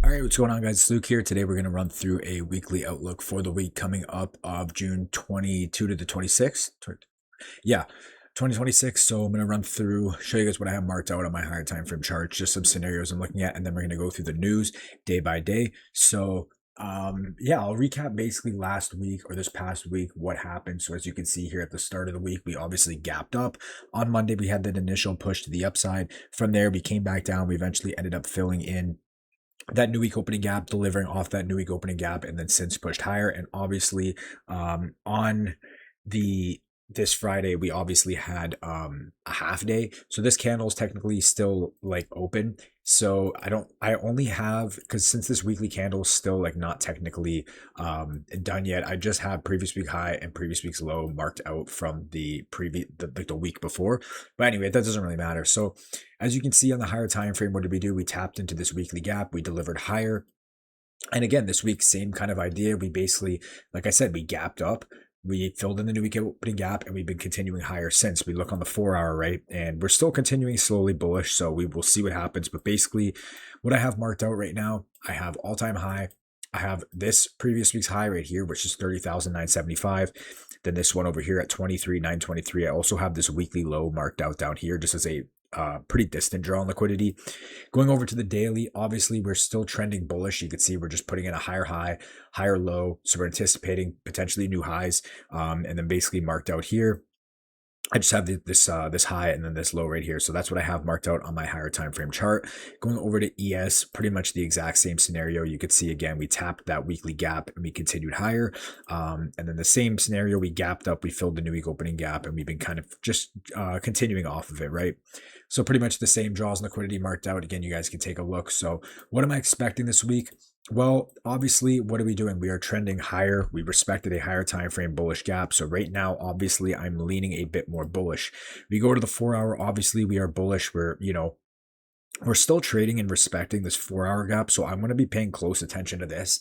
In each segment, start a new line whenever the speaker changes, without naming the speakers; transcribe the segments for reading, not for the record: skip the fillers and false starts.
All right, what's going on, guys? It's Luke here. Today, we're going to run through a weekly outlook for the week coming up of June 22 to the 26th. Yeah, 2026. So I'm going to run through, show you guys what I have marked out on my higher time frame charts, just some scenarios I'm looking at, and then we're going to go through the news day by day. So yeah, I'll recap basically last week or this past week what happened. So as you can see here at the start of the week, we obviously gapped up. On Monday, we had that initial push to the upside. From there, we came back down. We eventually ended up filling in that new week opening gap, delivering off that new week opening gap, and then since pushed higher. And obviously, on the this Friday, we obviously had a half day, so this candle is technically still like open. So I only have, because since this weekly candle is still like not technically done yet, I just have previous week high and previous week's low marked out from the like the week before. But anyway, that doesn't really matter. So as you can see on the higher time frame, what did we do? We tapped into this weekly gap, we delivered higher. And again, this week, same kind of idea. We basically, like I said, we gapped up. We filled in the new week opening gap, and we've been continuing higher since. We look on the 4 hour, right? And we're still continuing slowly bullish. So we will see what happens. But basically, what I have marked out right now, I have all-time high. I have this previous week's high right here, which is 30,975. Then this one over here at 23,923. I also have this weekly low marked out down here just as a pretty distant draw on liquidity. Going over to the daily, obviously we're still trending bullish. You can see we're just putting in a higher high, higher low. So we're anticipating potentially new highs, and then basically marked out here. I just have this high and then this low right here. So that's what I have marked out on my higher time frame chart. Going over to ES, pretty much the exact same scenario. You could see again, we tapped that weekly gap and we continued higher. And then the same scenario, we gapped up, we filled the new week opening gap, and we've been kind of just continuing off of it, right? So pretty much the same draws and liquidity marked out. Again, you guys can take a look. So what am I expecting this week? Well, obviously, what are we doing? We are trending higher. We respected a higher time frame bullish gap. So right now, obviously, I'm leaning a bit more bullish. We go to the 4 hour. Obviously, we are bullish. We're still trading and respecting this 4 hour gap. So I'm going to be paying close attention to this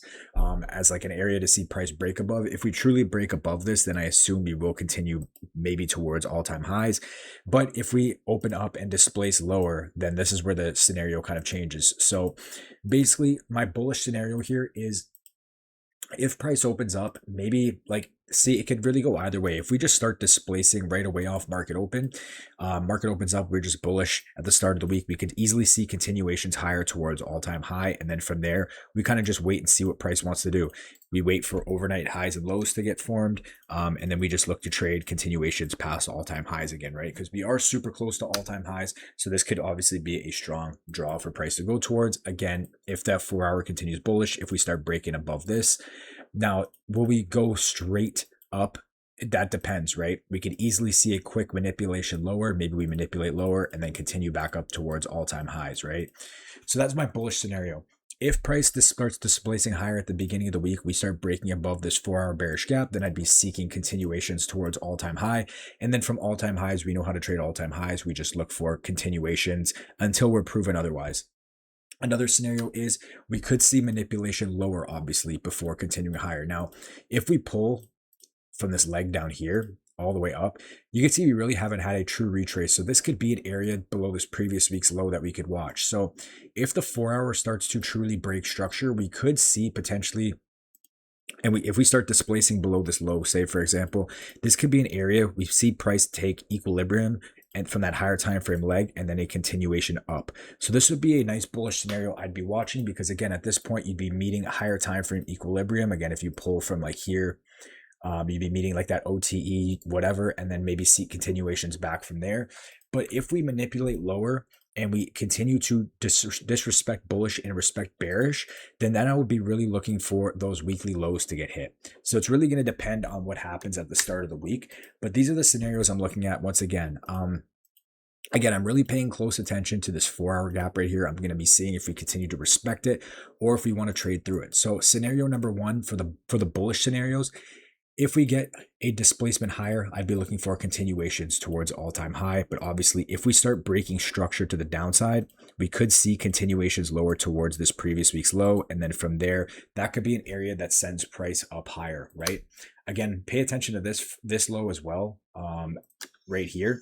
as like an area to see price break above. If we truly break above this, then I assume we will continue maybe towards all-time highs. But if we open up and displace lower, then this is where the scenario kind of changes. So basically, my bullish scenario here is if price opens up, maybe like, see, it could really go either way. If we just start displacing right away off market market opens up, we're just bullish at the start of the week, we could easily see continuations higher towards all-time high. And then from there, we kind of just wait and see what price wants to do. We wait for overnight highs and lows to get formed. And then we just look to trade continuations past all-time highs again, right? Because we are super close to all-time highs. So this could obviously be a strong draw for price to go towards. Again, if that 4 hour continues bullish, if we start breaking above this. Now, will we go straight up? That depends, right? We could easily see a quick manipulation lower. Maybe we manipulate lower and then continue back up towards all-time highs, right? So that's my bullish scenario. If price starts displacing higher at the beginning of the week, we start breaking above this 4 hour bearish gap, then I'd be seeking continuations towards all-time high. And then from all-time highs, we know how to trade all-time highs. We just look for continuations until we're proven otherwise. Another scenario is we could see manipulation lower, obviously, before continuing higher. Now, if we pull from this leg down here all the way up, you can see we really haven't had a true retrace. So this could be an area below this previous week's low that we could watch. So if the 4 hour starts to truly break structure, we could see potentially, and if we start displacing below this low, say for example, this could be an area we see price take equilibrium and from that higher time frame leg, and then a continuation up. So this would be a nice bullish scenario I'd be watching, because again, at this point, you'd be meeting a higher time frame equilibrium. Again, if you pull from like here, you'd be meeting like that OTE, whatever, and then maybe see continuations back from there. But if we manipulate lower and we continue to disrespect bullish and respect bearish, then I would be really looking for those weekly lows to get hit. So it's really going to depend on what happens at the start of the week. But these are the scenarios I'm looking at once again. Again, I'm really paying close attention to this 4 hour gap right here. I'm going to be seeing if we continue to respect it or if we want to trade through it. So scenario number one for the bullish scenarios, if we get a displacement higher, I'd be looking for continuations towards all-time high. But obviously, if we start breaking structure to the downside, we could see continuations lower towards this previous week's low. And then from there, that could be an area that sends price up higher, right? Again, pay attention to this low as well, right here.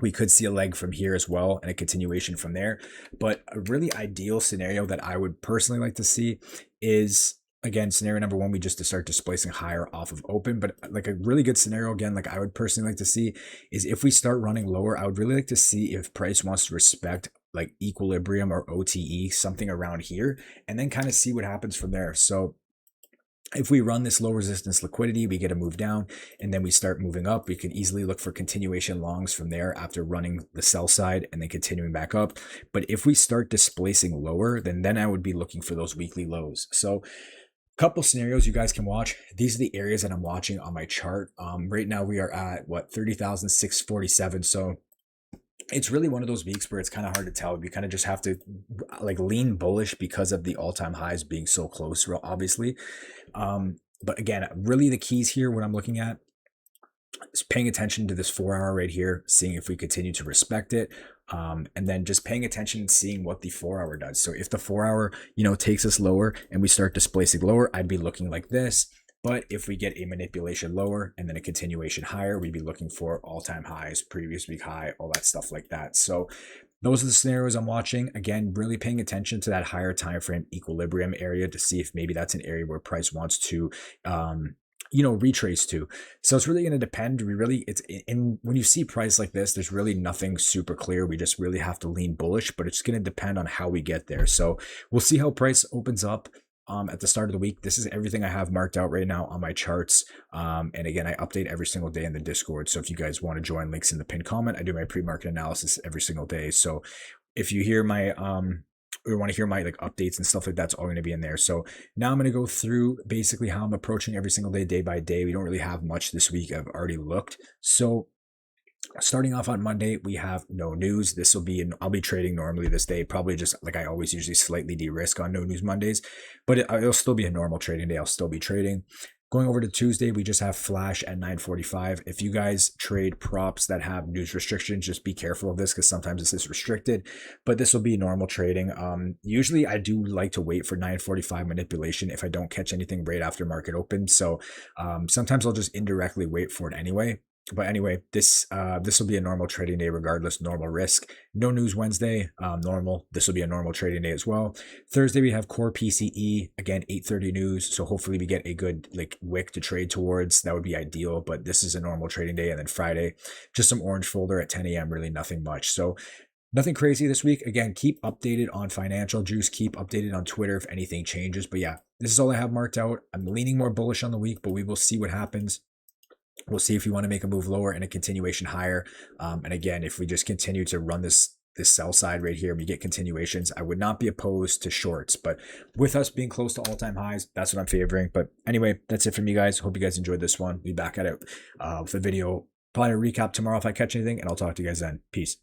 We could see a leg from here as well and a continuation from there. But a really ideal scenario that I would personally like to see is, again, scenario number one, we just to start displacing higher off of open. But like a really good scenario, again, like I would personally like to see is if we start running lower, I would really like to see if price wants to respect like equilibrium or OTE, something around here, and then kind of see what happens from there. So if we run this low resistance liquidity, we get a move down and then we start moving up. We could easily look for continuation longs from there after running the sell side and then continuing back up. But if we start displacing lower, then I would be looking for those weekly lows. So couple scenarios you guys can watch. These are the areas that I'm watching on my chart. Right now we are at what, 30,647. So it's really one of those weeks where it's kind of hard to tell. We kind of just have to like lean bullish because of the all-time highs being so close, obviously. But again, really the keys here, what I'm looking at is paying attention to this 4 hour right here, seeing if we continue to respect it. And then just paying attention and seeing what the 4 hour does. So if the 4 hour, takes us lower and we start displacing lower, I'd be looking like this. But if we get a manipulation lower and then a continuation higher, we'd be looking for all-time highs, previous week high, all that stuff like that. So those are the scenarios I'm watching. Again, really paying attention to that higher time frame equilibrium area to see if maybe that's an area where price wants to retrace to. So it's really going to depend. When you see price like this, there's really nothing super clear. We just really have to lean bullish, but it's going to depend on how we get there. So we'll see how price opens up at the start of the week. This is everything I have marked out right now on my charts. And again, I update every single day in the Discord. So if you guys want to join, links in the pinned comment. I do my pre-market analysis every single day. So if you hear my or want to hear my like updates and stuff like that's all going to be in there. So now I'm going to go through basically how I'm approaching every single day by day. We don't really have much this week. I've already looked. So starting off on Monday, we have no news. I'll be trading normally this day, probably just like I always usually slightly de-risk on no news Mondays, but it'll still be a normal trading day. I'll still be trading. Going over to Tuesday, we just have flash at 9:45. If you guys trade props that have news restrictions, just be careful of this because sometimes this is restricted, but this will be normal trading. Usually I do like to wait for 9:45 manipulation if I don't catch anything right after market open. So sometimes I'll just indirectly wait for it anyway. But anyway, this will be a normal trading day regardless, normal risk. No news Wednesday, normal. This will be a normal trading day as well. Thursday, we have core PCE, again, 8:30 news. So hopefully we get a good like wick to trade towards. That would be ideal, but this is a normal trading day. And then Friday, just some orange folder at 10 a.m., really nothing much. So nothing crazy this week. Again, keep updated on Financial Juice. Keep updated on Twitter if anything changes. But yeah, this is all I have marked out. I'm leaning more bullish on the week, but we will see what happens. We'll see if you want to make a move lower and a continuation higher. And again, if we just continue to run this sell side right here, we get continuations, I would not be opposed to shorts. But with us being close to all-time highs, that's what I'm favoring. But anyway, that's it from me guys. Hope you guys enjoyed this one. We'll be back at it with a video, probably a recap tomorrow if I catch anything, and I'll talk to you guys then. Peace.